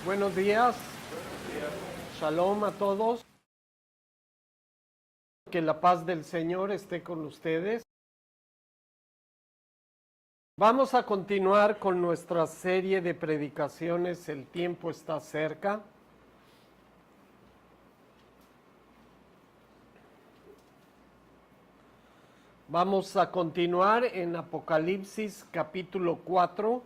Buenos días. Shalom a todos. Que la paz del Señor esté con ustedes. Vamos a continuar con nuestra serie de predicaciones. El tiempo está cerca. Vamos a continuar en Apocalipsis capítulo 4.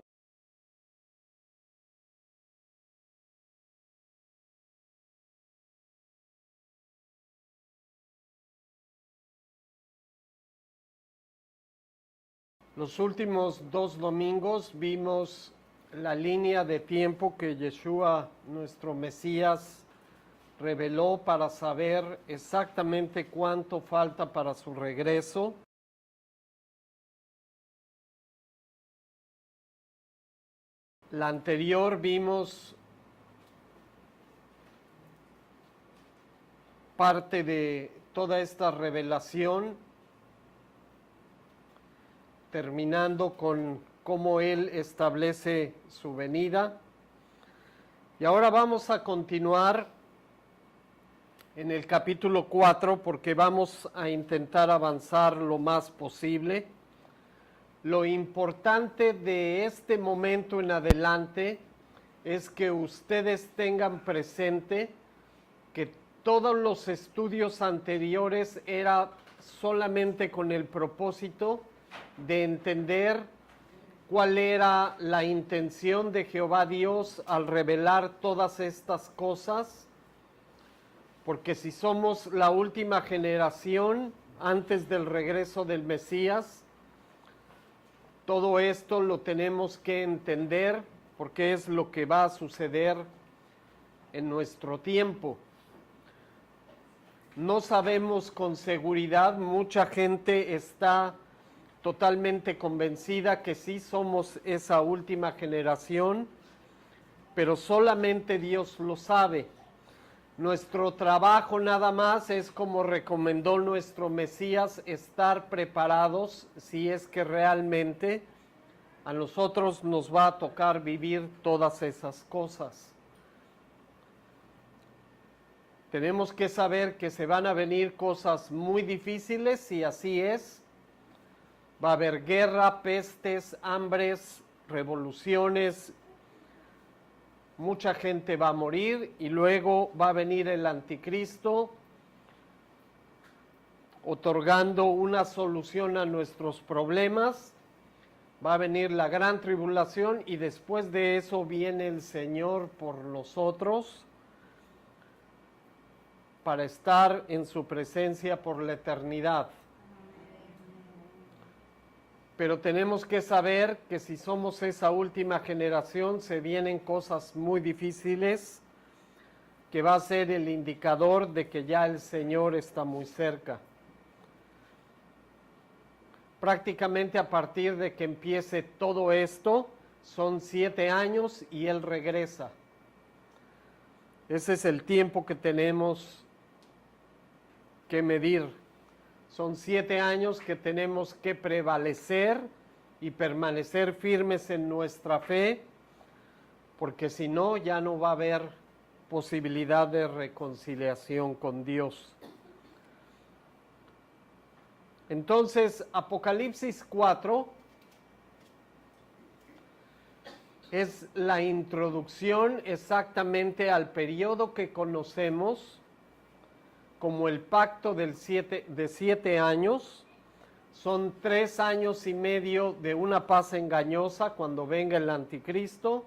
Los últimos 2 domingos vimos la línea de tiempo que Yeshua, nuestro Mesías, reveló para saber exactamente cuánto falta para su regreso. La anterior vimos parte de toda esta revelación, terminando con cómo Él establece su venida. Y ahora vamos a continuar en el capítulo 4 porque vamos a intentar avanzar lo más posible. Lo importante de este momento en adelante es que ustedes tengan presente que todos los estudios anteriores era solamente con el propósito de entender cuál era la intención de Jehová Dios al revelar todas estas cosas, porque si somos la última generación antes del regreso del Mesías, todo esto lo tenemos que entender porque es lo que va a suceder en nuestro tiempo. No sabemos con seguridad, mucha gente está totalmente convencida que sí somos esa última generación, pero solamente Dios lo sabe. Nuestro trabajo nada más es, como recomendó nuestro Mesías, estar preparados si es que realmente a nosotros nos va a tocar vivir todas esas cosas. Tenemos que saber que se van a venir cosas muy difíciles y así es. Va a haber guerra, pestes, hambres, revoluciones. Mucha gente va a morir y luego va a venir el anticristo otorgando una solución a nuestros problemas. Va a venir la gran tribulación y después de eso viene el Señor por nosotros para estar en su presencia por la eternidad. Pero tenemos que saber que si somos esa última generación, se vienen cosas muy difíciles, que va a ser el indicador de que ya el Señor está muy cerca. Prácticamente a partir de que empiece todo esto, son 7 años y Él regresa. Ese es el tiempo que tenemos que medir. Son 7 años que tenemos que prevalecer y permanecer firmes en nuestra fe, porque si no, ya no va a haber posibilidad de reconciliación con Dios. Entonces, Apocalipsis 4 es la introducción exactamente al periodo que conocemos como el pacto de 7 años. Son 3 años y medio de una paz engañosa cuando venga el anticristo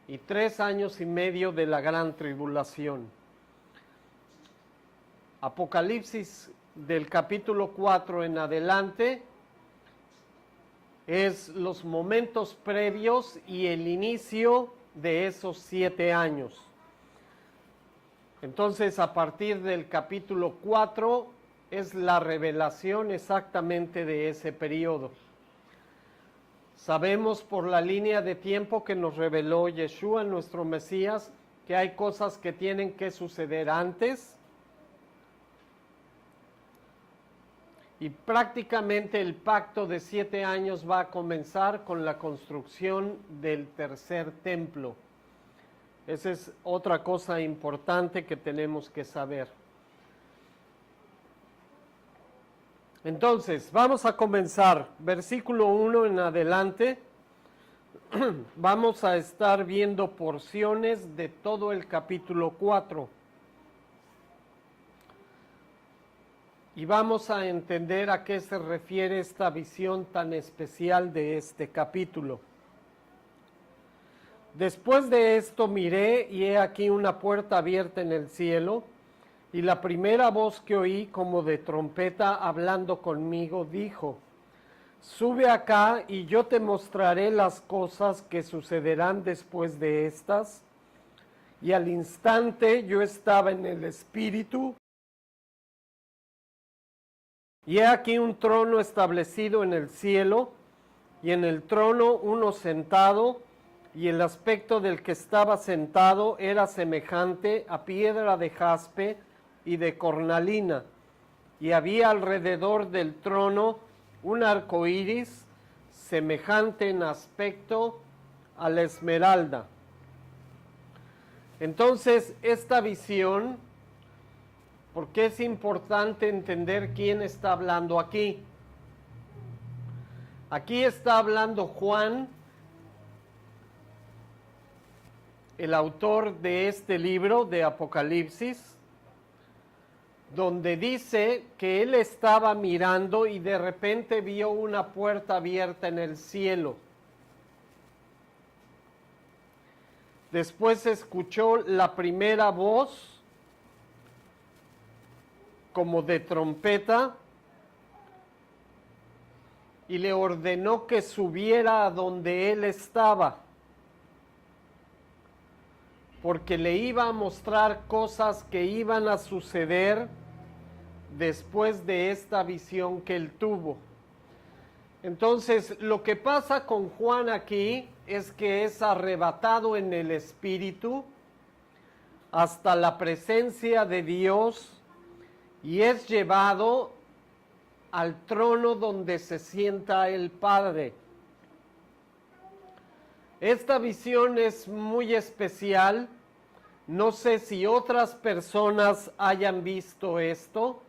y 3 años y medio de la gran tribulación. Apocalipsis del capítulo 4 en adelante es los momentos previos y el inicio de esos 7 años. Entonces, a partir del capítulo 4 es la revelación exactamente de ese periodo. Sabemos por la línea de tiempo que nos reveló Yeshua, nuestro Mesías, que hay cosas que tienen que suceder antes. Y prácticamente el pacto de 7 años va a comenzar con la construcción del tercer templo. Esa es otra cosa importante que tenemos que saber. Entonces, vamos a comenzar. Versículo 1 en adelante. Vamos a estar viendo porciones de todo el capítulo 4. Y vamos a entender a qué se refiere esta visión tan especial de este capítulo. Después de esto miré y he aquí una puerta abierta en el cielo, y la primera voz que oí como de trompeta hablando conmigo dijo: sube acá y yo te mostraré las cosas que sucederán después de estas. Y al instante yo estaba en el Espíritu, y he aquí un trono establecido en el cielo, y en el trono uno sentado, y el aspecto del que estaba sentado era semejante a piedra de jaspe y de cornalina, y había alrededor del trono un arco iris semejante en aspecto a la esmeralda. Entonces, esta visión, porque es importante entender quién está hablando aquí. Aquí está hablando Juan, el autor de este libro de Apocalipsis, donde dice que él estaba mirando y de repente vio una puerta abierta en el cielo. Después escuchó la primera voz como de trompeta y le ordenó que subiera a donde él estaba, porque le iba a mostrar cosas que iban a suceder después de esta visión que él tuvo. Entonces, lo que pasa con Juan aquí es que es arrebatado en el Espíritu hasta la presencia de Dios y es llevado al trono donde se sienta el Padre. Esta visión es muy especial. No sé si otras personas hayan visto esto,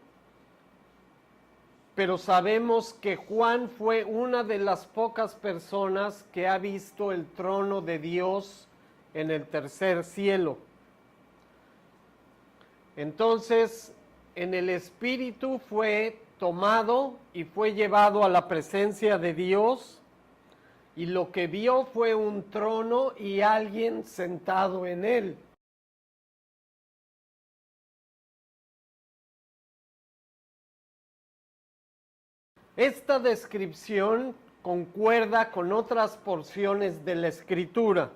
pero sabemos que Juan fue una de las pocas personas que ha visto el trono de Dios en el tercer cielo. Entonces, en el Espíritu fue tomado y fue llevado a la presencia de Dios, y lo que vio fue un trono y alguien sentado en él. Esta descripción concuerda con otras porciones de la Escritura.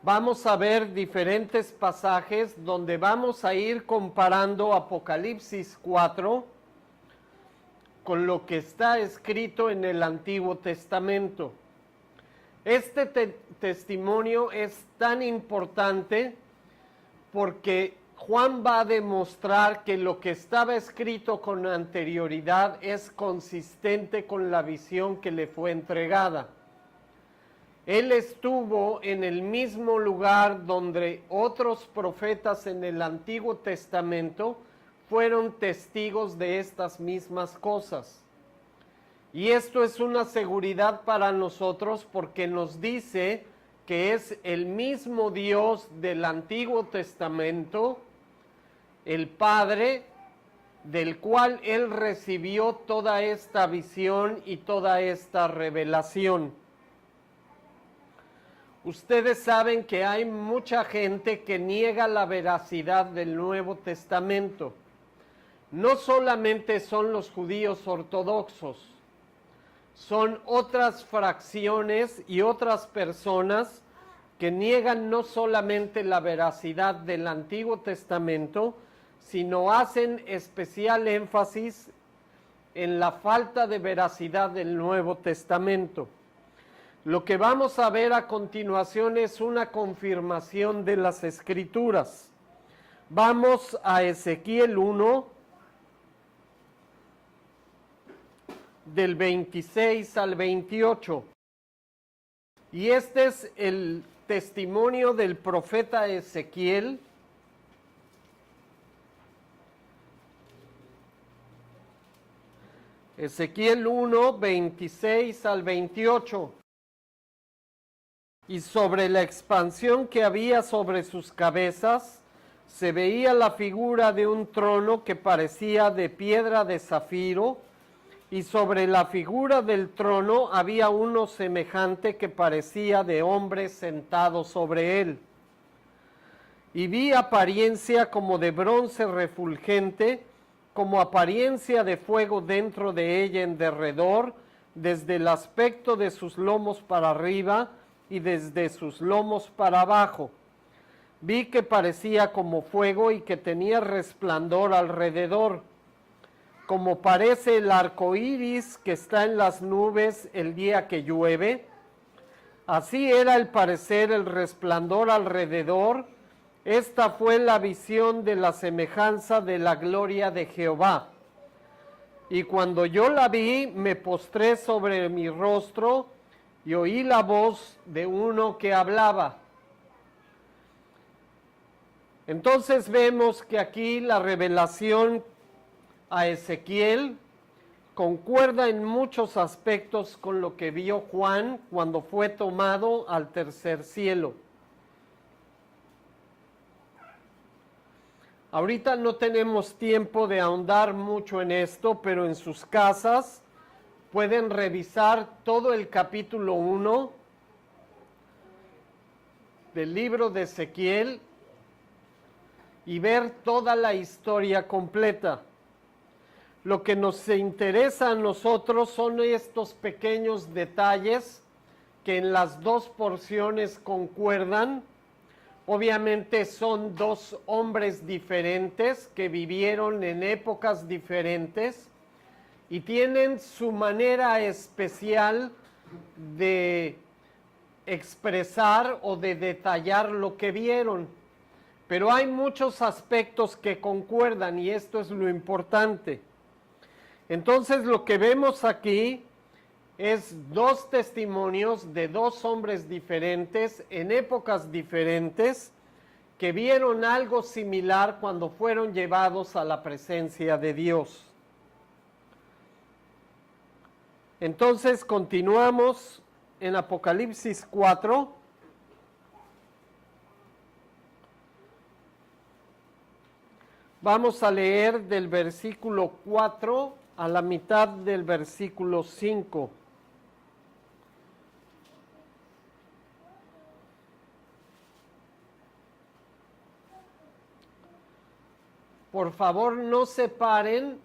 Vamos a ver diferentes pasajes donde vamos a ir comparando Apocalipsis 4 con lo que está escrito en el Antiguo Testamento. Este testimonio es tan importante porque Juan va a demostrar que lo que estaba escrito con anterioridad es consistente con la visión que le fue entregada. Él estuvo en el mismo lugar donde otros profetas en el Antiguo Testamento fueron testigos de estas mismas cosas. Y esto es una seguridad para nosotros porque nos dice que es el mismo Dios del Antiguo Testamento, el Padre, del cual Él recibió toda esta visión y toda esta revelación. Ustedes saben que hay mucha gente que niega la veracidad del Nuevo Testamento. No solamente son los judíos ortodoxos, son otras fracciones y otras personas que niegan no solamente la veracidad del Antiguo Testamento, sino hacen especial énfasis en la falta de veracidad del Nuevo Testamento. Lo que vamos a ver a continuación es una confirmación de las Escrituras. Vamos a Ezequiel 1, del 26 al 28. Y este es el testimonio del profeta Ezequiel. Ezequiel 1, 26 al 28. Y sobre la expansión que había sobre sus cabezas, se veía la figura de un trono que parecía de piedra de zafiro, y sobre la figura del trono había uno semejante que parecía de hombre sentado sobre él. Y vi apariencia como de bronce refulgente, como apariencia de fuego dentro de ella en derredor, desde el aspecto de sus lomos para arriba y desde sus lomos para abajo. Vi que parecía como fuego y que tenía resplandor alrededor, como parece el arco iris que está en las nubes el día que llueve. Así era el parecer, el resplandor alrededor. Esta fue la visión de la semejanza de la gloria de Jehová. Y cuando yo la vi, me postré sobre mi rostro y oí la voz de uno que hablaba. Entonces vemos que aquí la revelación a Ezequiel concuerda en muchos aspectos con lo que vio Juan cuando fue tomado al tercer cielo. Ahorita no tenemos tiempo de ahondar mucho en esto, pero en sus casas pueden revisar todo el capítulo 1 del libro de Ezequiel y ver toda la historia completa. Lo que nos interesa a nosotros son estos pequeños detalles que en las dos porciones concuerdan. Obviamente son dos hombres diferentes que vivieron en épocas diferentes y tienen su manera especial de expresar o de detallar lo que vieron. Pero hay muchos aspectos que concuerdan y esto es lo importante. Entonces lo que vemos aquí es dos testimonios de dos hombres diferentes en épocas diferentes que vieron algo similar cuando fueron llevados a la presencia de Dios. Entonces continuamos en Apocalipsis 4. Vamos a leer del versículo 4 a la mitad del versículo 5. Por favor, no separen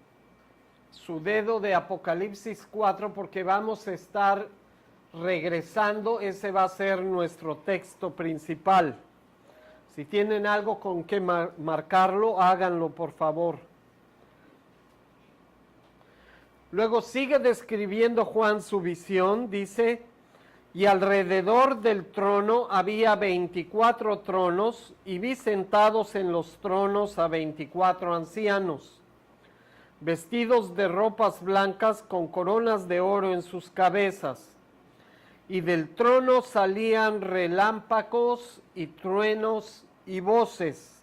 su dedo de Apocalipsis 4 porque vamos a estar regresando. Ese va a ser nuestro texto principal. Si tienen algo con que marcarlo, háganlo, por favor. Luego sigue describiendo Juan su visión, dice, y alrededor del trono había 24 tronos, y vi sentados en los tronos a 24 ancianos, vestidos de ropas blancas con coronas de oro en sus cabezas, y del trono salían relámpagos y truenos y voces.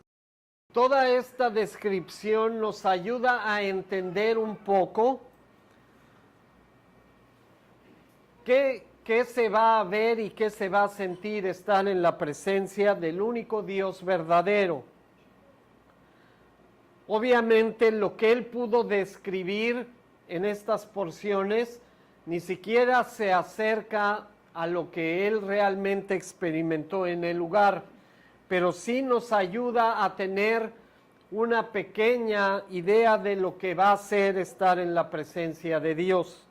Toda esta descripción nos ayuda a entender un poco qué se va a ver y qué se va a sentir estar en la presencia del único Dios verdadero. Obviamente lo que él pudo describir en estas porciones ni siquiera se acerca a lo que él realmente experimentó en el lugar, pero sí nos ayuda a tener una pequeña idea de lo que va a ser estar en la presencia de Dios.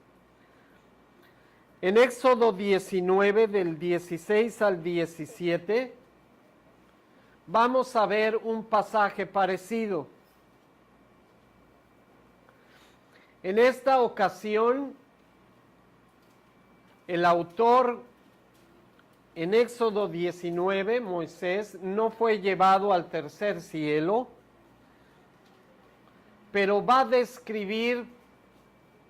En Éxodo 19, del 16 al 17, vamos a ver un pasaje parecido. En esta ocasión, el autor en Éxodo 19, Moisés, no fue llevado al tercer cielo, pero va a describir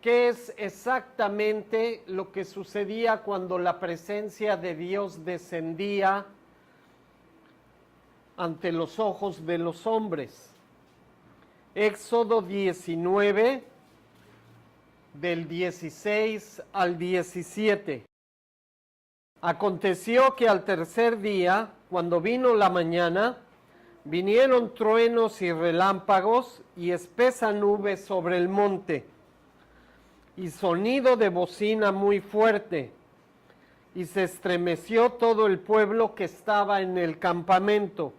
qué es exactamente lo que sucedía cuando la presencia de Dios descendía ante los ojos de los hombres. Éxodo 19, del 16 al 17. Aconteció que al tercer día, cuando vino la mañana, vinieron truenos y relámpagos y espesa nube sobre el monte, y sonido de bocina muy fuerte, y se estremeció todo el pueblo que estaba en el campamento.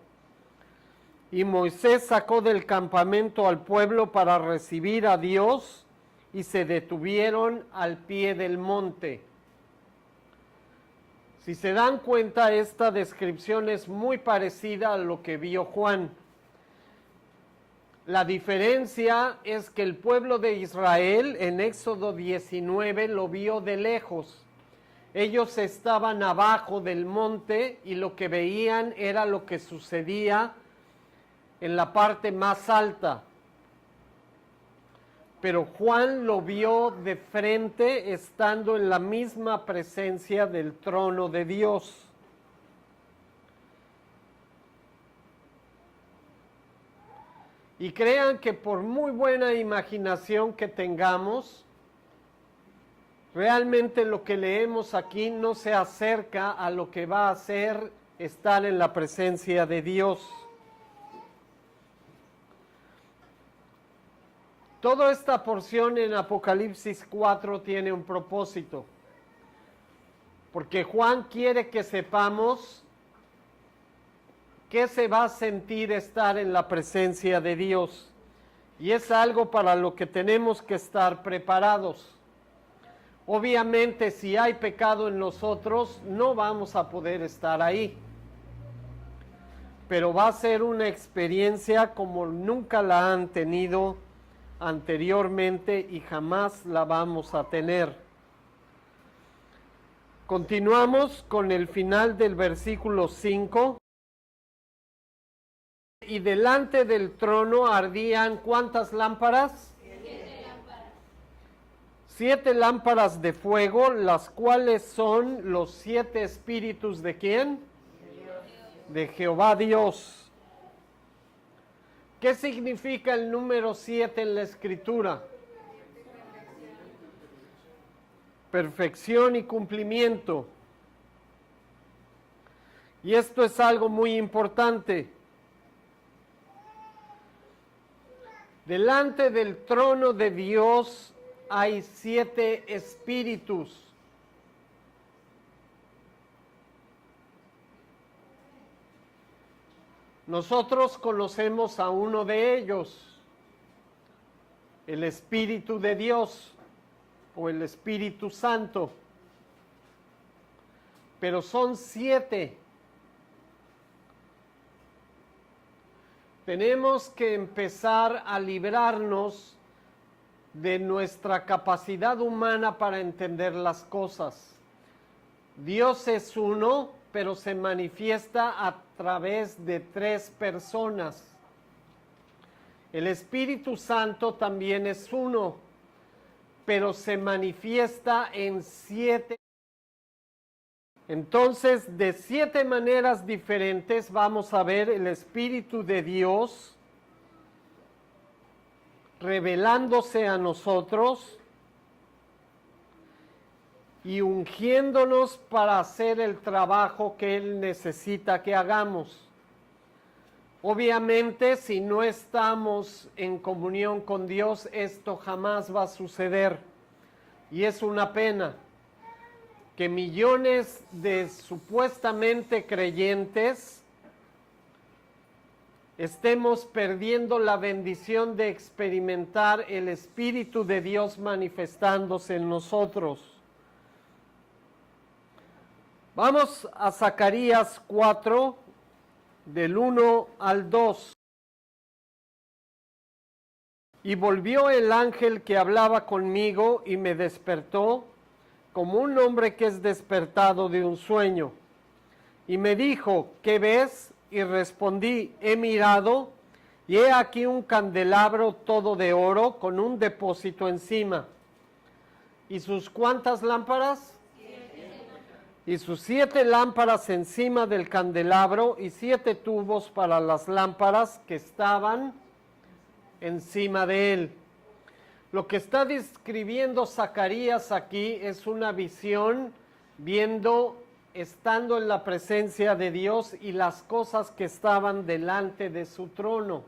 Y Moisés sacó del campamento al pueblo para recibir a Dios, y se detuvieron al pie del monte. Si se dan cuenta, esta descripción es muy parecida a lo que vio Juan. La diferencia es que el pueblo de Israel en Éxodo 19 lo vio de lejos. Ellos estaban abajo del monte y lo que veían era lo que sucedía en la parte más alta. Pero Juan lo vio de frente, estando en la misma presencia del trono de Dios. Y crean que por muy buena imaginación que tengamos, realmente lo que leemos aquí no se acerca a lo que va a ser estar en la presencia de Dios. Toda esta porción en Apocalipsis 4 tiene un propósito, porque Juan quiere que sepamos qué se va a sentir estar en la presencia de Dios, y es algo para lo que tenemos que estar preparados. Obviamente, si hay pecado en nosotros, no vamos a poder estar ahí, pero va a ser una experiencia como nunca la han tenido anteriormente y jamás la vamos a tener. Continuamos con el final del versículo 5. Y delante del trono ardían, ¿cuántas lámparas? 7 lámparas de fuego, las cuales son los 7 espíritus ¿de quién? De Jehová Dios. ¿Qué significa el número 7 en la Escritura? Perfección y cumplimiento. Y esto es algo muy importante. Delante del trono de Dios hay 7 espíritus. Nosotros conocemos a uno de ellos, el Espíritu de Dios o el Espíritu Santo, pero son 7. Tenemos que empezar a librarnos de nuestra capacidad humana para entender las cosas. Dios es uno, pero se manifiesta a través de 3 personas. El Espíritu Santo también es uno, pero se manifiesta en 7. Entonces, de 7 maneras diferentes vamos a ver el Espíritu de Dios revelándose a nosotros y ungiéndonos para hacer el trabajo que Él necesita que hagamos. Obviamente, si no estamos en comunión con Dios, esto jamás va a suceder. Y es una pena que millones de supuestamente creyentes estemos perdiendo la bendición de experimentar el Espíritu de Dios manifestándose en nosotros. Vamos a Zacarías 4, del 1 al 2. Y volvió el ángel que hablaba conmigo y me despertó como un hombre que es despertado de un sueño. Y me dijo, ¿qué ves? Y respondí, he mirado, y he aquí un candelabro todo de oro con un depósito encima. ¿Y sus cuántas lámparas? y sus 7 lámparas encima del candelabro y 7 tubos para las lámparas que estaban encima de él. Lo que está describiendo Zacarías aquí es una visión estando en la presencia de Dios y las cosas que estaban delante de su trono.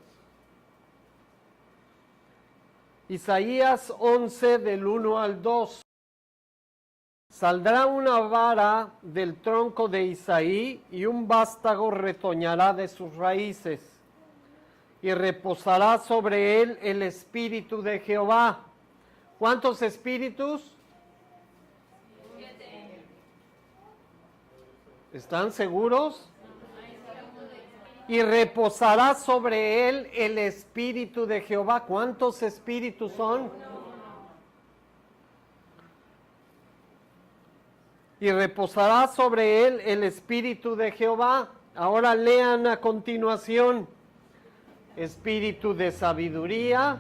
Isaías 11 del 1 al 2. Saldrá una vara del tronco de Isaí y un vástago retoñará de sus raíces y reposará sobre él el espíritu de Jehová. ¿Cuántos espíritus? 7. ¿Están seguros? Y reposará sobre él el espíritu de Jehová. ¿Cuántos espíritus son? Y reposará sobre él el espíritu de Jehová. Ahora lean a continuación. Espíritu de sabiduría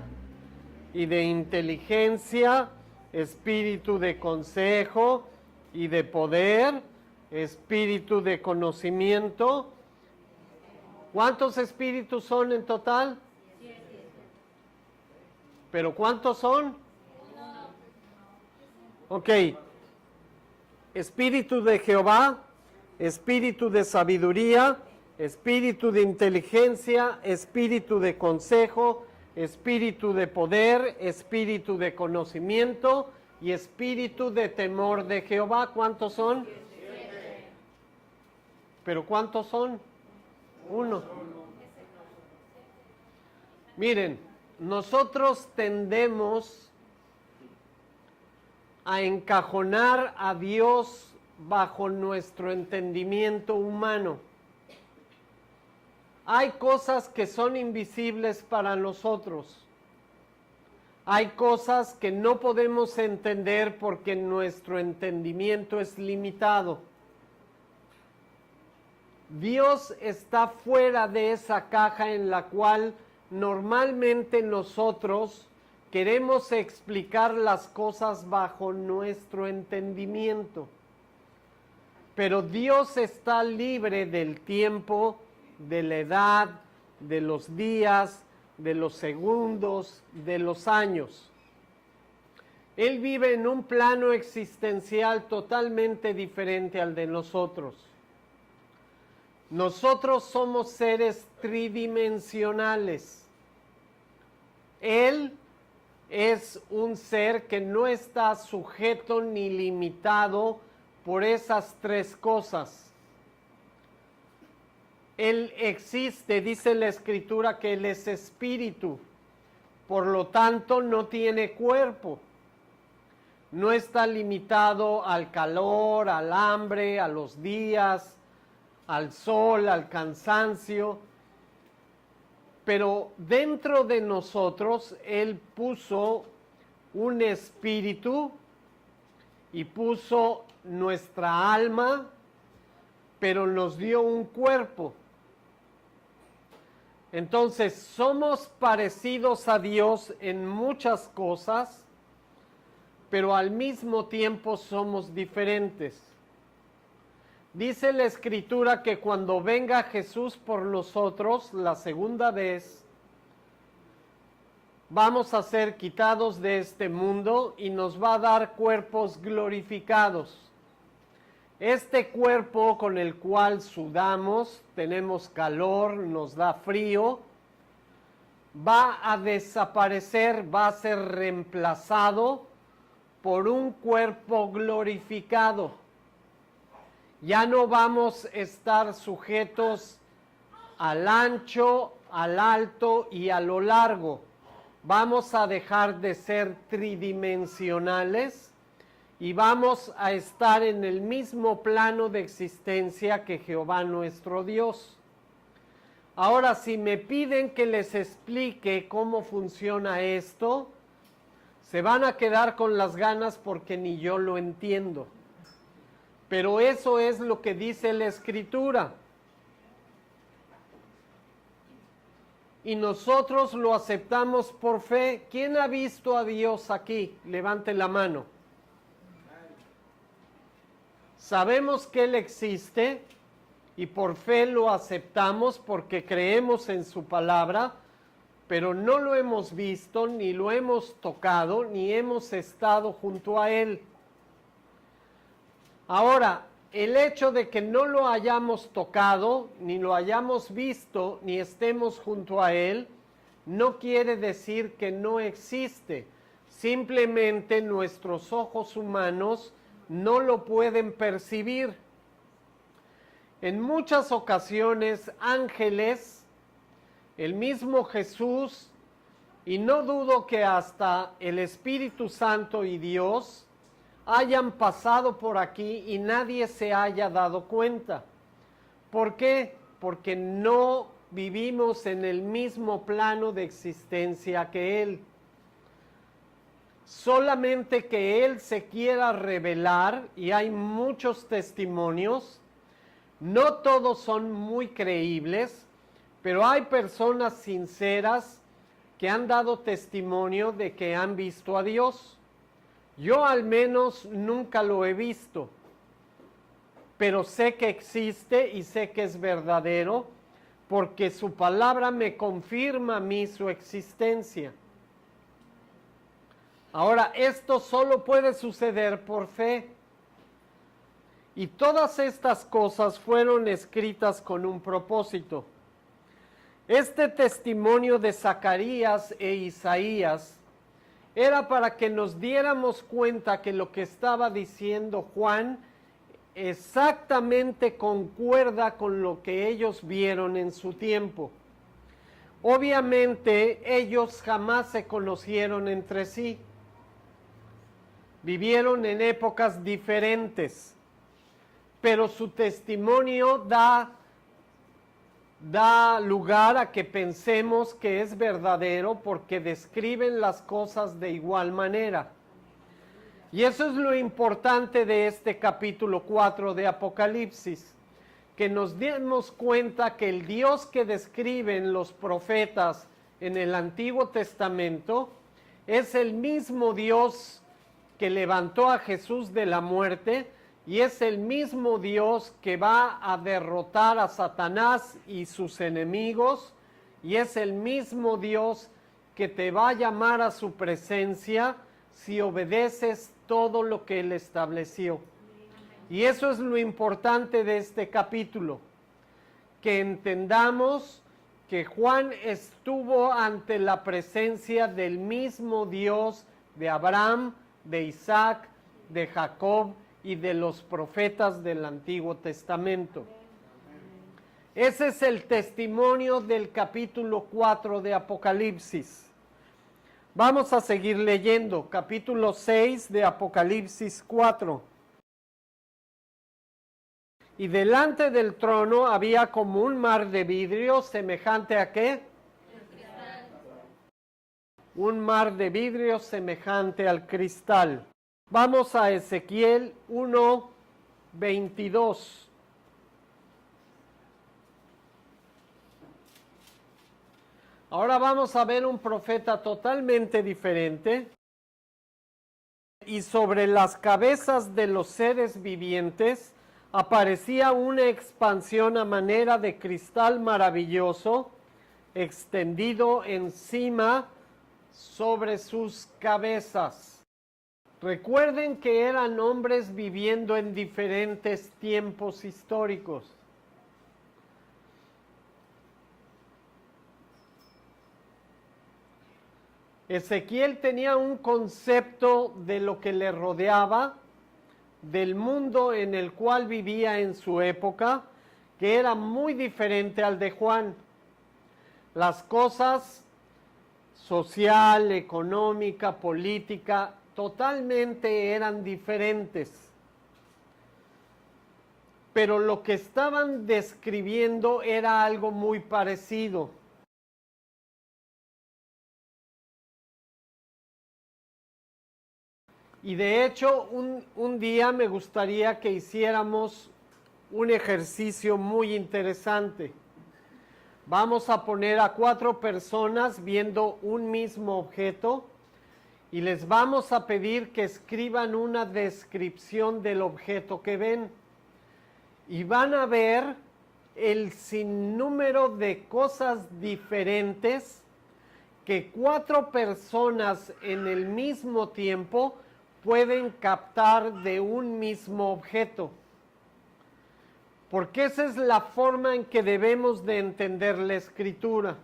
y de inteligencia, espíritu de consejo y de poder, espíritu de conocimiento. ¿Cuántos espíritus son en total? 7. ¿Pero cuántos son? 1. Ok. Espíritu de Jehová, espíritu de sabiduría, espíritu de inteligencia, espíritu de consejo, espíritu de poder, espíritu de conocimiento y espíritu de temor de Jehová. ¿Cuántos son? 7. ¿Pero cuántos son? 1. Miren, nosotros tendemos a encajonar a Dios bajo nuestro entendimiento humano. Hay cosas que son invisibles para nosotros. Hay cosas que no podemos entender porque nuestro entendimiento es limitado. Dios está fuera de esa caja en la cual normalmente nosotros queremos explicar las cosas bajo nuestro entendimiento. Pero Dios está libre del tiempo, de la edad, de los días, de los segundos, de los años. Él vive en un plano existencial totalmente diferente al de nosotros. Nosotros somos seres tridimensionales. Él es un ser que no está sujeto ni limitado por esas 3 cosas. Él existe, dice la Escritura, que Él es espíritu, por lo tanto no tiene cuerpo. No está limitado al calor, al hambre, a los días, al sol, al cansancio. Pero dentro de nosotros Él puso un espíritu y puso nuestra alma, pero nos dio un cuerpo. Entonces somos parecidos a Dios en muchas cosas, pero al mismo tiempo somos diferentes. Dice la Escritura que cuando venga Jesús por nosotros la segunda vez, vamos a ser quitados de este mundo y nos va a dar cuerpos glorificados. Este cuerpo con el cual sudamos, tenemos calor, nos da frío, va a desaparecer, va a ser reemplazado por un cuerpo glorificado. Ya no vamos a estar sujetos al ancho, al alto y a lo largo. Vamos a dejar de ser tridimensionales y vamos a estar en el mismo plano de existencia que Jehová nuestro Dios. Ahora, si me piden que les explique cómo funciona esto, se van a quedar con las ganas porque ni yo lo entiendo. Pero eso es lo que dice la Escritura. Y nosotros lo aceptamos por fe. ¿Quién ha visto a Dios aquí? Levante la mano. Sabemos que Él existe y por fe lo aceptamos porque creemos en su palabra, pero no lo hemos visto, ni lo hemos tocado, ni hemos estado junto a Él. Ahora, el hecho de que no lo hayamos tocado, ni lo hayamos visto, ni estemos junto a Él, no quiere decir que no existe. Simplemente nuestros ojos humanos no lo pueden percibir. En muchas ocasiones, ángeles, el mismo Jesús, y no dudo que hasta el Espíritu Santo y Dios hayan pasado por aquí y nadie se haya dado cuenta. ¿Por qué? Porque no vivimos en el mismo plano de existencia que Él. Solamente que Él se quiera revelar, y hay muchos testimonios, no todos son muy creíbles, pero hay personas sinceras que han dado testimonio de que han visto a Dios. Yo al menos nunca lo he visto, pero sé que existe y sé que es verdadero, porque su palabra me confirma a mí su existencia. Ahora, esto solo puede suceder por fe. Y todas estas cosas fueron escritas con un propósito. Este testimonio de Zacarías e Isaías era para que nos diéramos cuenta que lo que estaba diciendo Juan exactamente concuerda con lo que ellos vieron en su tiempo. Obviamente ellos jamás se conocieron entre sí. Vivieron en épocas diferentes, pero su testimonio da lugar a que pensemos que es verdadero porque describen las cosas de igual manera. Y eso es lo importante de este capítulo 4 de Apocalipsis, que nos demos cuenta que el Dios que describen los profetas en el Antiguo Testamento es el mismo Dios que levantó a Jesús de la muerte, y es el mismo Dios que va a derrotar a Satanás y sus enemigos, y es el mismo Dios que te va a llamar a su presencia si obedeces todo lo que Él estableció. Y eso es lo importante de este capítulo, que entendamos que Juan estuvo ante la presencia del mismo Dios de Abraham, de Isaac, de Jacob y de los profetas del Antiguo Testamento. Ese es el testimonio del capítulo 4 de Apocalipsis. Vamos a seguir leyendo, capítulo 6 de Apocalipsis 4. Y delante del trono había como un mar de vidrio, semejante a ¿qué? Un mar de vidrio semejante al cristal. Vamos a Ezequiel 1:22. Ahora vamos a ver un profeta totalmente diferente. Y sobre las cabezas de los seres vivientes aparecía una expansión a manera de cristal maravilloso, extendido encima sobre sus cabezas. Recuerden que eran hombres viviendo en diferentes tiempos históricos. Ezequiel tenía un concepto de lo que le rodeaba, del mundo en el cual vivía en su época, que era muy diferente al de Juan. Las cosas social, económica, política, totalmente eran diferentes. Pero lo que estaban describiendo era algo muy parecido. Y de hecho, un día me gustaría que hiciéramos un ejercicio muy interesante. Vamos a poner a 4 personas viendo un mismo objeto y les vamos a pedir que escriban una descripción del objeto que ven. Y van a ver el sinnúmero de cosas diferentes que 4 personas en el mismo tiempo pueden captar de un mismo objeto. Porque esa es la forma en que debemos de entender la escritura.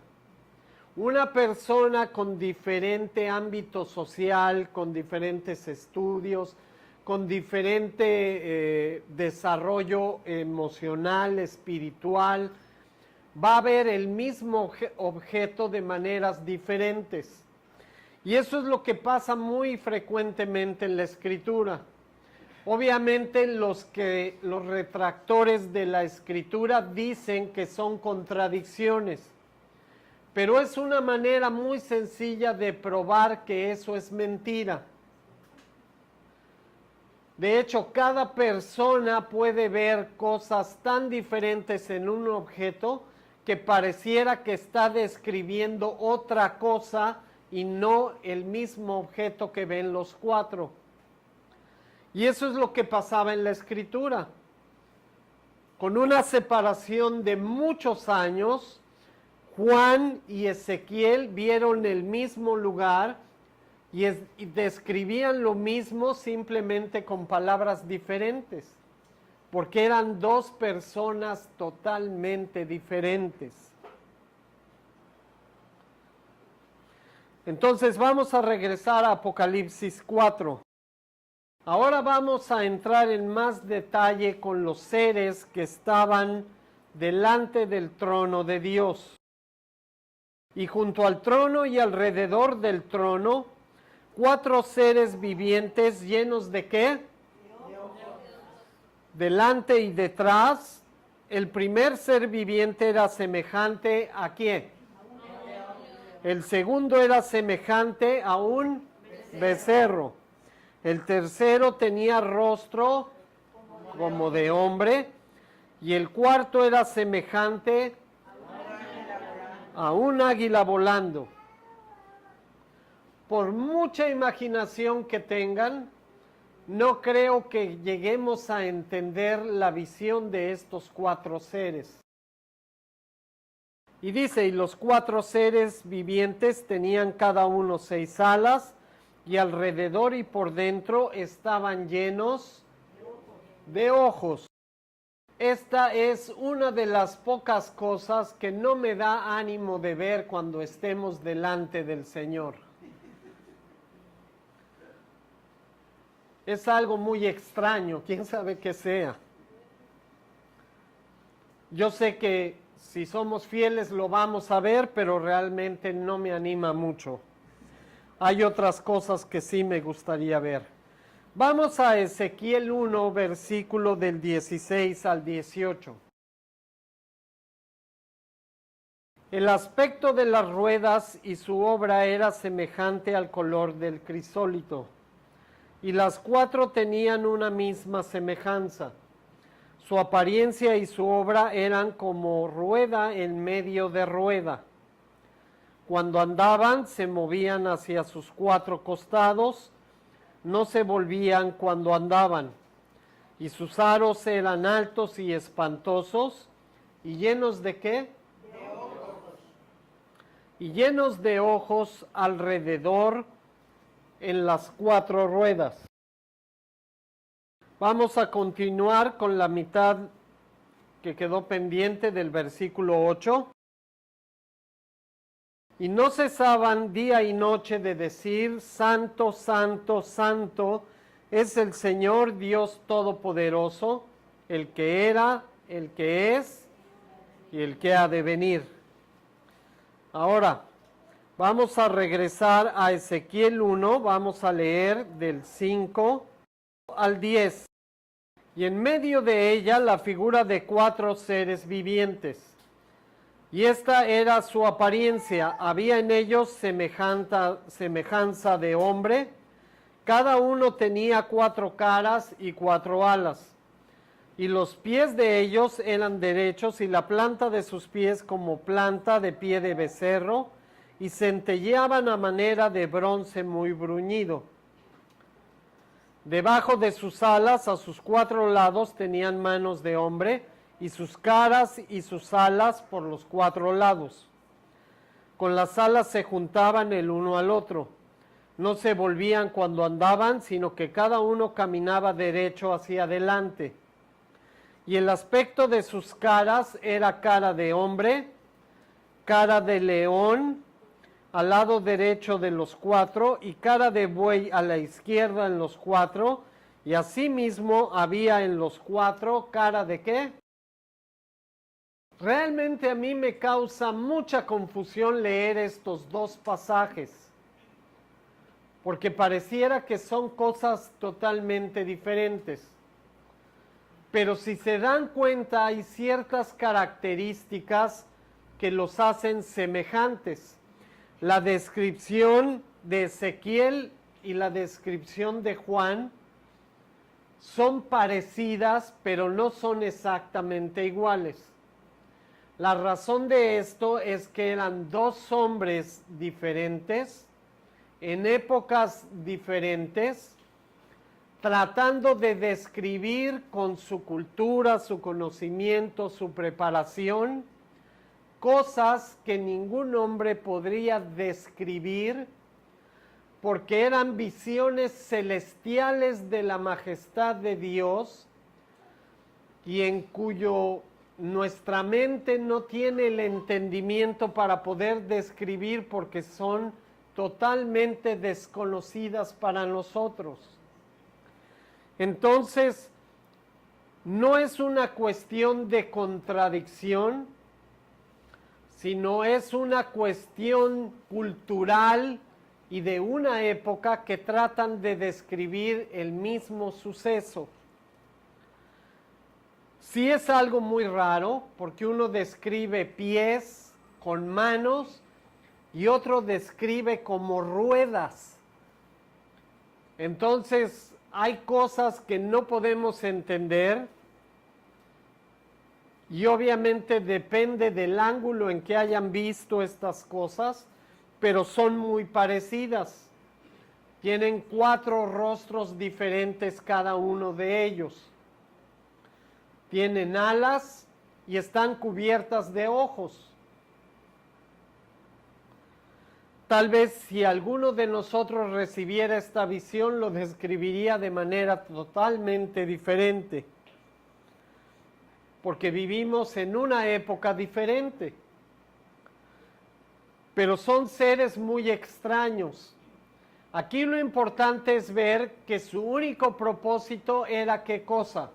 Una persona con diferente ámbito social, con diferentes estudios, con diferente desarrollo emocional, espiritual, va a ver el mismo objeto de maneras diferentes. Y eso es lo que pasa muy frecuentemente en la escritura. Obviamente los retractores de la escritura dicen que son contradicciones, pero es una manera muy sencilla de probar que eso es mentira. De hecho, cada persona puede ver cosas tan diferentes en un objeto que pareciera que está describiendo otra cosa y no el mismo objeto que ven los 4. Y eso es lo que pasaba en la escritura. Con una separación de muchos años, Juan y Ezequiel vieron el mismo lugar y describían lo mismo simplemente con palabras diferentes, porque eran 2 personas totalmente diferentes. Entonces vamos a regresar a Apocalipsis 4. Ahora vamos a entrar en más detalle con los seres que estaban delante del trono de Dios. Y junto al trono y alrededor del trono, 4 seres vivientes llenos de ¿qué? Delante y detrás. El primer ser viviente era semejante ¿a quién? El segundo era semejante a un becerro. El tercero tenía rostro como de hombre. Y el cuarto era semejante a un águila volando. Por mucha imaginación que tengan, no creo que lleguemos a entender la visión de estos 4 seres. Y dice, y los 4 seres vivientes tenían cada uno 6 alas, y alrededor y por dentro estaban llenos de ojos. Esta es una de las pocas cosas que no me da ánimo de ver cuando estemos delante del Señor. Es algo muy extraño, quién sabe qué sea. Yo sé que si somos fieles lo vamos a ver, pero realmente no me anima mucho. Hay otras cosas que sí me gustaría ver. Vamos a Ezequiel 1, versículo del 16 al 18. El aspecto de las ruedas y su obra era semejante al color del crisólito, y las 4 tenían una misma semejanza. Su apariencia y su obra eran como rueda en medio de rueda. Cuando andaban, se movían hacia sus 4 costados, no se volvían cuando andaban, y sus aros eran altos y espantosos, y llenos de ¿qué? De ojos. Y llenos de ojos alrededor en las 4 ruedas. Vamos a continuar con la mitad que quedó pendiente del versículo 8. Y no cesaban día y noche de decir, Santo, Santo, Santo, es el Señor Dios Todopoderoso, el que era, el que es y el que ha de venir. Ahora, vamos a regresar a Ezequiel 1, vamos a leer del 5 al 10. Y en medio de ella la figura de 4 seres vivientes. Y esta era su apariencia, había en ellos semejanza de hombre, cada uno tenía 4 caras y 4 alas, y los pies de ellos eran derechos, y la planta de sus pies como planta de pie de becerro, y centelleaban a manera de bronce muy bruñido. Debajo de sus alas, a sus 4 lados, tenían manos de hombre, y sus caras y sus alas por los 4 lados. Con las alas se juntaban el uno al otro. No se volvían cuando andaban, sino que cada uno caminaba derecho hacia adelante. Y el aspecto de sus caras era cara de hombre, cara de león al lado derecho de los 4 y cara de buey a la izquierda en los 4, y asimismo había en los 4 cara de ¿qué? Realmente a mí me causa mucha confusión leer estos dos pasajes, porque pareciera que son cosas totalmente diferentes. Pero si se dan cuenta, hay ciertas características que los hacen semejantes. La descripción de Ezequiel y la descripción de Juan son parecidas, pero no son exactamente iguales. La razón de esto es que eran dos hombres diferentes, en épocas diferentes, tratando de describir con su cultura, su conocimiento, su preparación, cosas que ningún hombre podría describir, porque eran visiones celestiales de la majestad de Dios, y en cuyo nuestra mente no tiene el entendimiento para poder describir, porque son totalmente desconocidas para nosotros. Entonces, no es una cuestión de contradicción, sino es una cuestión cultural y de una época que tratan de describir el mismo suceso. Sí es algo muy raro, porque uno describe pies con manos y otro describe como ruedas. Entonces, hay cosas que no podemos entender, y obviamente depende del ángulo en que hayan visto estas cosas, pero son muy parecidas. Tienen 4 rostros diferentes cada uno de ellos. Tienen alas y están cubiertas de ojos. Tal vez si alguno de nosotros recibiera esta visión, lo describiría de manera totalmente diferente, porque vivimos en una época diferente. Pero son seres muy extraños. Aquí lo importante es ver que su único propósito era ¿qué cosa?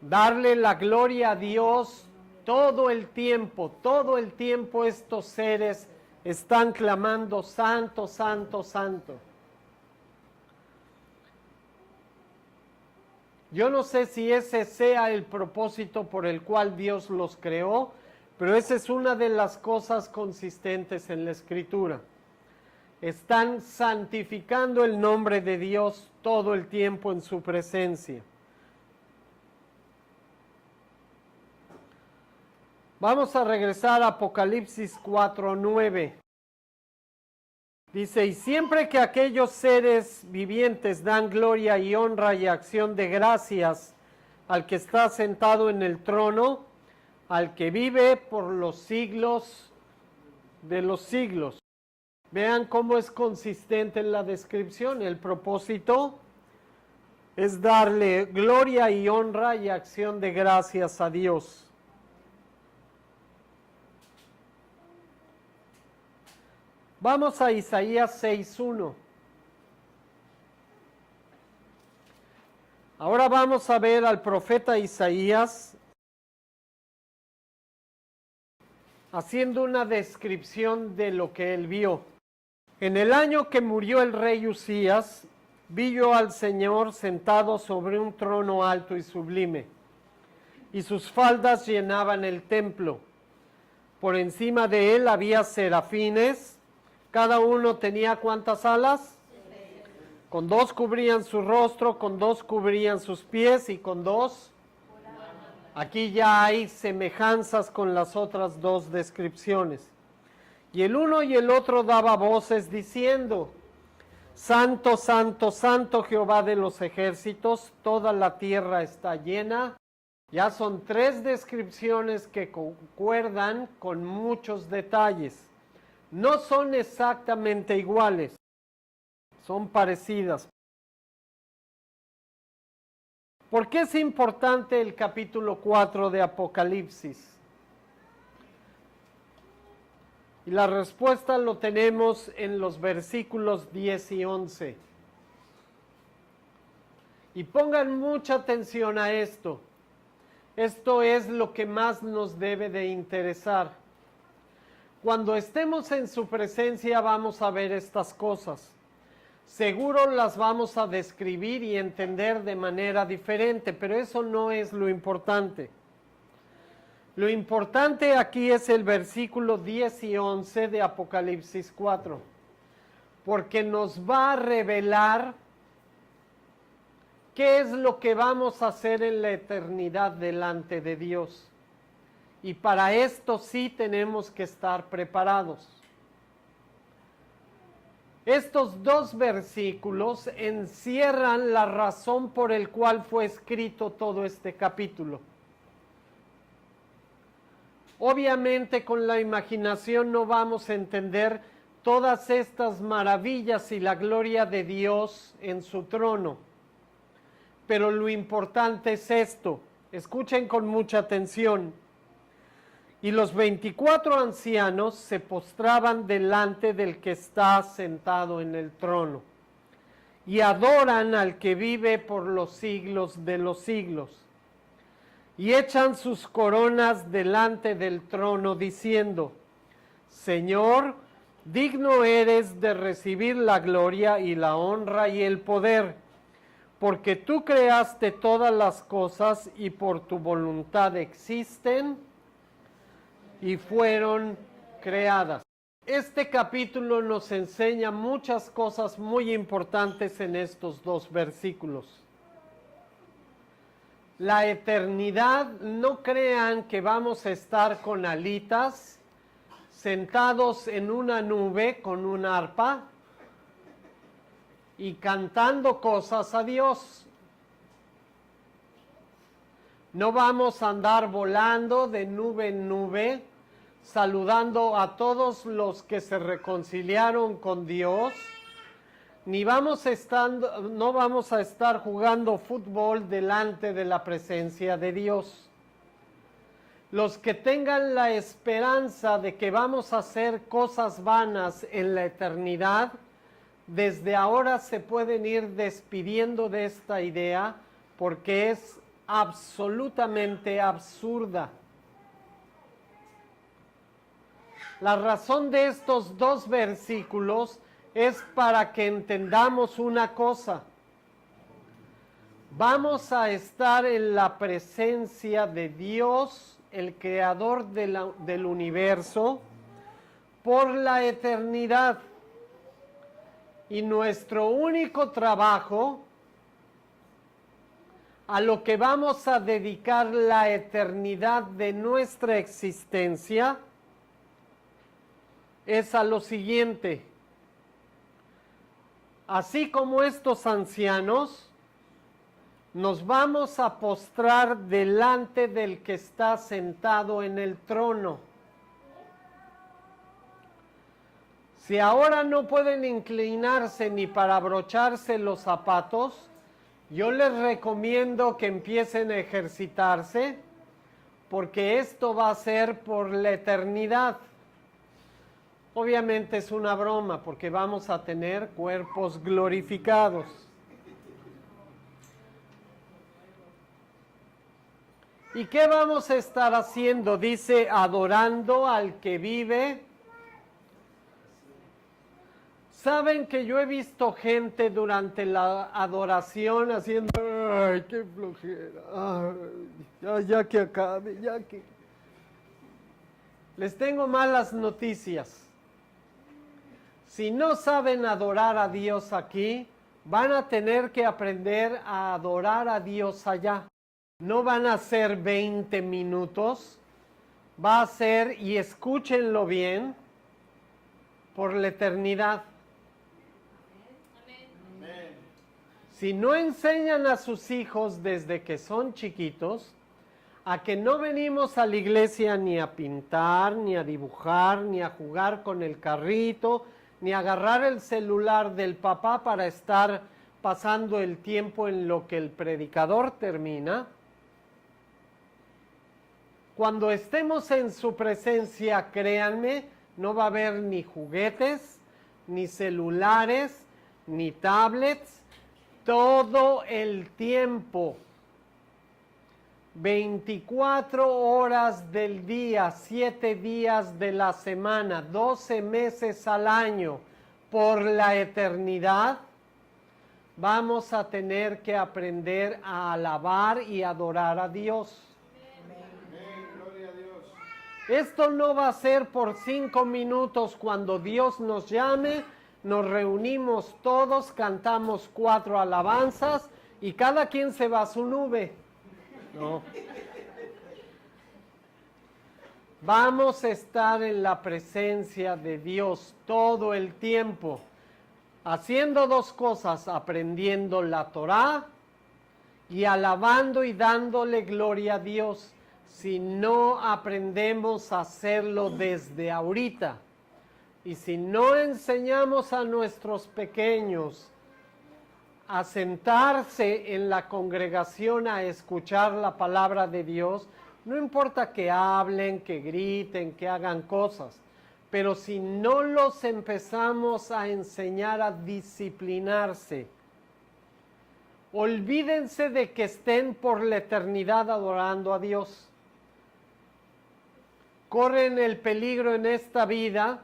Darle la gloria a Dios todo el tiempo estos seres están clamando santo, santo, santo. Yo no sé si ese sea el propósito por el cual Dios los creó, pero esa es una de las cosas consistentes en la Escritura. Están santificando el nombre de Dios todo el tiempo en su presencia. Vamos a regresar a Apocalipsis 4:9. Dice, y siempre que aquellos seres vivientes dan gloria y honra y acción de gracias al que está sentado en el trono, al que vive por los siglos de los siglos. Vean cómo es consistente en la descripción. El propósito es darle gloria y honra y acción de gracias a Dios. Vamos a Isaías 6:1. Ahora vamos a ver al profeta Isaías haciendo una descripción de lo que él vio. En el año que murió el rey Usías, vi yo al Señor sentado sobre un trono alto y sublime, y sus faldas llenaban el templo. Por encima de él había serafines. Cada uno tenía ¿cuántas alas? 6. Con 2 cubrían su rostro, con 2 cubrían sus pies y con 2. Aquí ya hay semejanzas con las otras 2 descripciones. Y el uno y el otro daba voces diciendo: Santo, santo, santo Jehová de los ejércitos, toda la tierra está llena. Ya son tres descripciones que concuerdan con muchos detalles. No son exactamente iguales, son parecidas. ¿Por qué es importante el capítulo 4 de Apocalipsis? Y la respuesta lo tenemos en los versículos 10 y 11. Y pongan mucha atención a esto. Esto es lo que más nos debe de interesar. Cuando estemos en su presencia vamos a ver estas cosas. Seguro las vamos a describir y entender de manera diferente, pero eso no es lo importante. Lo importante aquí es el versículo 10 y 11 de Apocalipsis 4, porque nos va a revelar qué es lo que vamos a hacer en la eternidad delante de Dios. Y para esto sí tenemos que estar preparados. Estos dos versículos encierran la razón por el cual fue escrito todo este capítulo. Obviamente con la imaginación no vamos a entender todas estas maravillas y la gloria de Dios en su trono. Pero lo importante es esto. Escuchen con mucha atención. Y los 24 ancianos se postraban delante del que está sentado en el trono y adoran al que vive por los siglos de los siglos. Y echan sus coronas delante del trono diciendo: Señor, digno eres de recibir la gloria y la honra y el poder, porque tú creaste todas las cosas y por tu voluntad existen y fueron creadas. Este capítulo nos enseña muchas cosas muy importantes en estos dos versículos. La eternidad, no crean que vamos a estar con alitas, sentados en una nube con un arpa y cantando cosas a Dios. No vamos a andar volando de nube en nube, saludando a todos los que se reconciliaron con Dios, ni no vamos a estar jugando fútbol delante de la presencia de Dios. Los que tengan la esperanza de que vamos a hacer cosas vanas en la eternidad, desde ahora se pueden ir despidiendo de esta idea porque es absolutamente absurda. La razón de estos dos versículos es para que entendamos una cosa. Vamos a estar en la presencia de Dios, el creador del universo, por la eternidad. Y nuestro único trabajo, a lo que vamos a dedicar la eternidad de nuestra existencia, es a lo siguiente. Así como estos ancianos, nos vamos a postrar delante del que está sentado en el trono. Si ahora no pueden inclinarse ni para abrocharse los zapatos, yo les recomiendo que empiecen a ejercitarse, porque esto va a ser por la eternidad. Obviamente es una broma, porque vamos a tener cuerpos glorificados. ¿Y qué vamos a estar haciendo? Dice, adorando al que vive. ¿Saben que yo he visto gente durante la adoración haciendo, ay, qué flojera, ay, ya que acabe, ya que... Les tengo malas noticias. Si no saben adorar a Dios aquí, van a tener que aprender a adorar a Dios allá. No van a ser 20 minutos, va a ser, y escúchenlo bien, por la eternidad. Si no enseñan a sus hijos desde que son chiquitos, a que no venimos a la iglesia ni a pintar, ni a dibujar, ni a jugar con el carrito, ni a agarrar el celular del papá para estar pasando el tiempo en lo que el predicador termina. Cuando estemos en su presencia, créanme, no va a haber ni juguetes, ni celulares, ni tablets, todo el tiempo. 24 horas del día, 7 días de la semana, 12 meses al año, por la eternidad, vamos a tener que aprender a alabar y adorar a Dios. Amén. Gloria a Dios. Esto no va a ser por 5 minutos cuando Dios nos llame, nos reunimos todos, cantamos 4 alabanzas y cada quien se va a su nube. No. Vamos a estar en la presencia de Dios todo el tiempo, haciendo 2 cosas, aprendiendo la Torá y alabando y dándole gloria a Dios. Si no aprendemos a hacerlo desde ahorita, y si no enseñamos a nuestros pequeños a sentarse en la congregación a escuchar la palabra de Dios, no importa que hablen, que griten, que hagan cosas, pero si no los empezamos a enseñar a disciplinarse, olvídense de que estén por la eternidad adorando a Dios. Corren el peligro en esta vida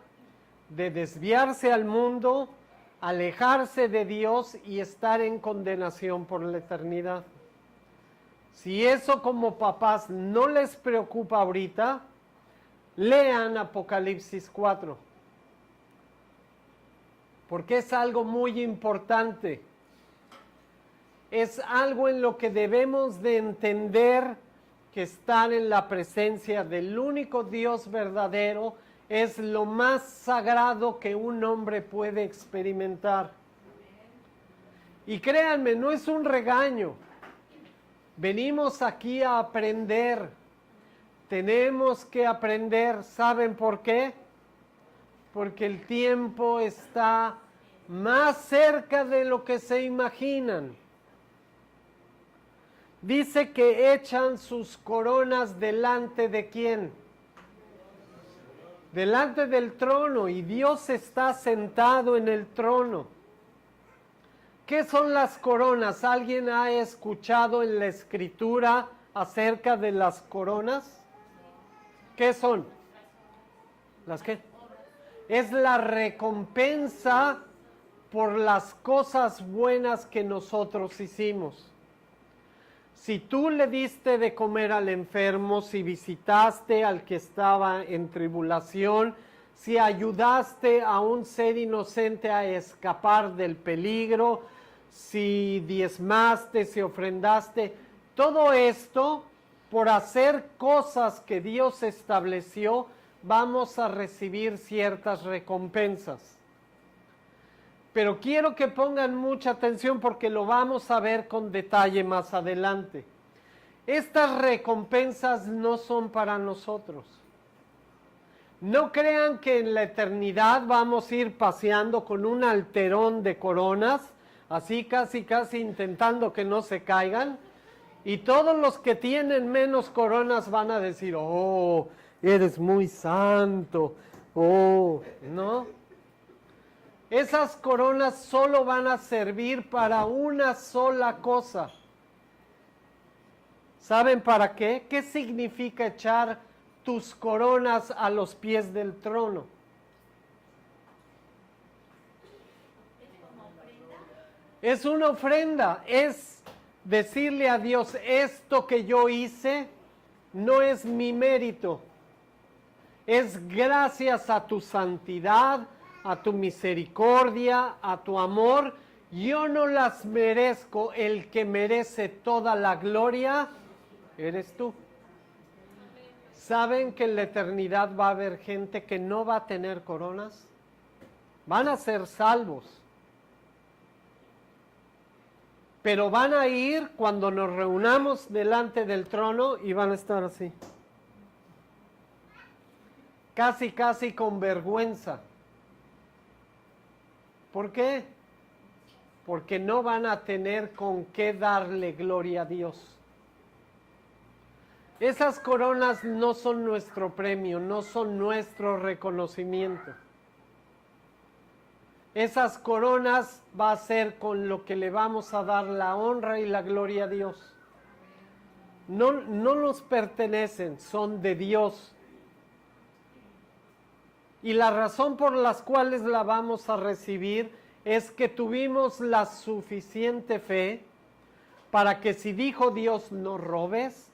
de desviarse al mundo, alejarse de Dios y estar en condenación por la eternidad. Si eso como papás no les preocupa ahorita, lean Apocalipsis 4, porque es algo muy importante. Es algo en lo que debemos de entender que estar en la presencia del único Dios verdadero es lo más sagrado que un hombre puede experimentar. Y créanme, no es un regaño. Venimos aquí a aprender. Tenemos que aprender. ¿Saben por qué? Porque el tiempo está más cerca de lo que se imaginan. Dice que echan sus coronas delante de ¿quién? Delante del trono, y Dios está sentado en el trono. ¿Qué son las coronas? ¿Alguien ha escuchado en la escritura acerca de las coronas? ¿Qué son? ¿Las qué? Es la recompensa por las cosas buenas que nosotros hicimos. Si tú le diste de comer al enfermo, si visitaste al que estaba en tribulación, si ayudaste a un ser inocente a escapar del peligro, si diezmaste, si ofrendaste, todo esto por hacer cosas que Dios estableció, vamos a recibir ciertas recompensas. Pero quiero que pongan mucha atención porque lo vamos a ver con detalle más adelante. Estas recompensas no son para nosotros. No crean que en la eternidad vamos a ir paseando con un alterón de coronas, así casi intentando que no se caigan, y todos los que tienen menos coronas van a decir, oh, eres muy santo, oh, ¿no? Esas coronas solo van a servir para una sola cosa. ¿Saben para qué? ¿Qué significa echar tus coronas a los pies del trono? Es una ofrenda, es decirle a Dios, esto que yo hice no es mi mérito, es gracias a tu santidad, a tu misericordia, a tu amor. Yo no las merezco, el que merece toda la gloria eres tú. ¿Saben que en la eternidad va a haber gente que no va a tener coronas? van a ser salvos. Pero van a ir cuando nos reunamos delante del trono y van a estar así. Casi, casi con vergüenza. ¿Por qué? Porque no van a tener con qué darle gloria a Dios. Esas coronas no son nuestro premio, no son nuestro reconocimiento. Esas coronas va a ser con lo que le vamos a dar la honra y la gloria a Dios. No nos pertenecen, son de Dios. Y la razón por las cuales la vamos a recibir es que tuvimos la suficiente fe para que si dijo Dios no robes,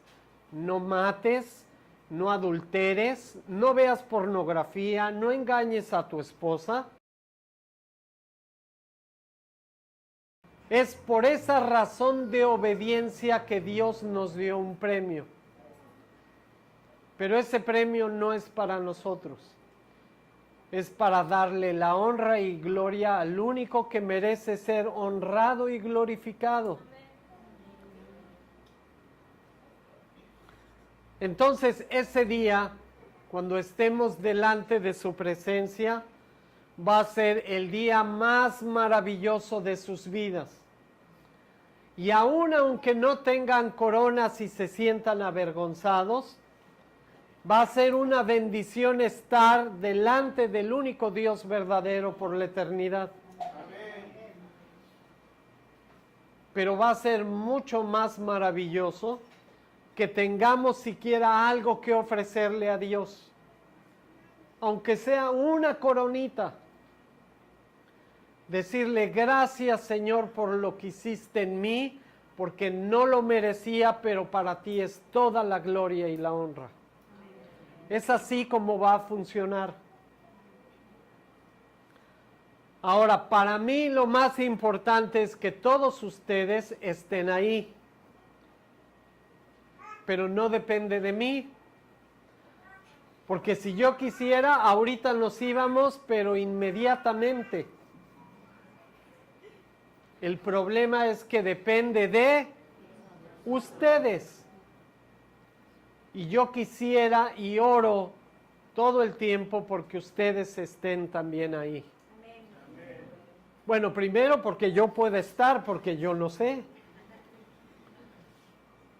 no mates, no adulteres, no veas pornografía, no engañes a tu esposa. Es por esa razón de obediencia que Dios nos dio un premio. Pero ese premio no es para nosotros. Es para darle la honra y gloria al único que merece ser honrado y glorificado. Entonces, ese día, cuando estemos delante de su presencia, va a ser el día más maravilloso de sus vidas. Y aun aunque no tengan coronas y se sientan avergonzados, va a ser una bendición estar delante del único Dios verdadero por la eternidad. Pero va a ser mucho más maravilloso que tengamos siquiera algo que ofrecerle a Dios, aunque sea una coronita. Decirle gracias, Señor, por lo que hiciste en mí, porque no lo merecía, pero para ti es toda la gloria y la honra. Es así como va a funcionar. Ahora, para mí lo más importante es que todos ustedes estén ahí, pero no depende de mí. Porque si yo quisiera, ahorita nos íbamos, pero inmediatamente. El problema es que depende de ustedes. Y yo quisiera y oro todo el tiempo porque ustedes estén también ahí. Amén. Bueno, primero porque yo puedo estar, porque yo no sé.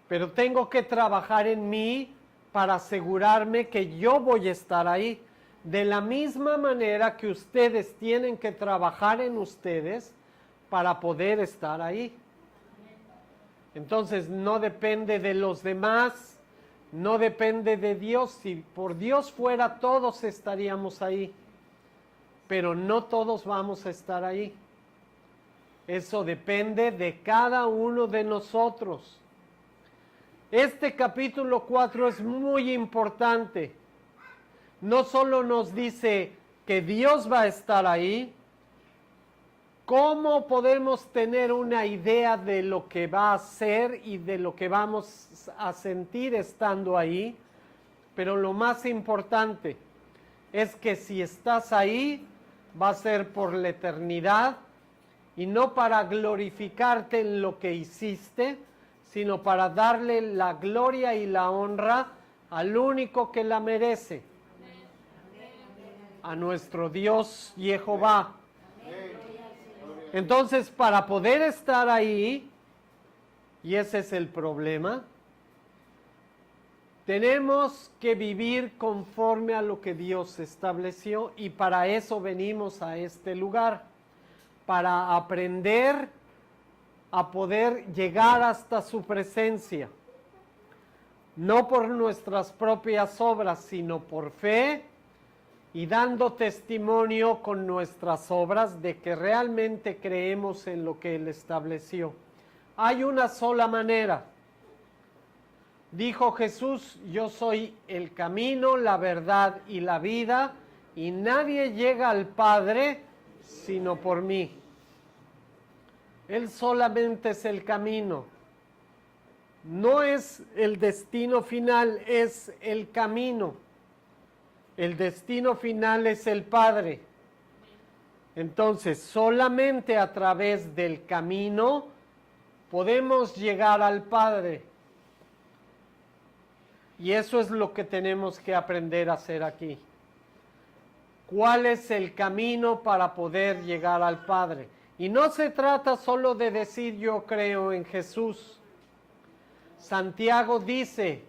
Pero tengo que trabajar en mí para asegurarme que yo voy a estar ahí. De la misma manera que ustedes tienen que trabajar en ustedes para poder estar ahí. Entonces no depende de los demás, no depende de Dios. Si por Dios fuera, todos estaríamos ahí, pero no todos vamos a estar ahí. Eso depende de cada uno de nosotros. Este capítulo 4 es muy importante. No solo nos dice que Dios va a estar ahí. ¿Cómo podemos tener una idea de lo que va a ser y de lo que vamos a sentir estando ahí? Pero lo más importante es que si estás ahí, va a ser por la eternidad y no para glorificarte en lo que hiciste, sino para darle la gloria y la honra al único que la merece, a nuestro Dios Jehová. Entonces, para poder estar ahí, y ese es el problema, tenemos que vivir conforme a lo que Dios estableció, y para eso venimos a este lugar, para aprender a poder llegar hasta su presencia, no por nuestras propias obras, sino por fe, y dando testimonio con nuestras obras de que realmente creemos en lo que Él estableció. Hay una sola manera. Dijo Jesús: yo soy el camino, la verdad y la vida, y nadie llega al Padre sino por mí. Él solamente es el camino. No es el destino final, es el camino. El destino final es el Padre. Entonces, solamente a través del camino podemos llegar al Padre. Y eso es lo que tenemos que aprender a hacer aquí. ¿Cuál es el camino para poder llegar al Padre? Y no se trata solo de decir yo creo en Jesús. Santiago dice,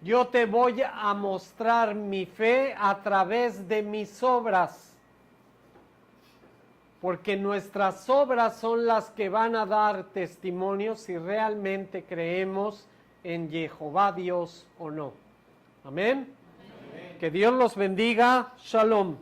yo te voy a mostrar mi fe a través de mis obras. Porque nuestras obras son las que van a dar testimonio si realmente creemos en Jehová Dios o no. Amén. Que Dios los bendiga. Shalom.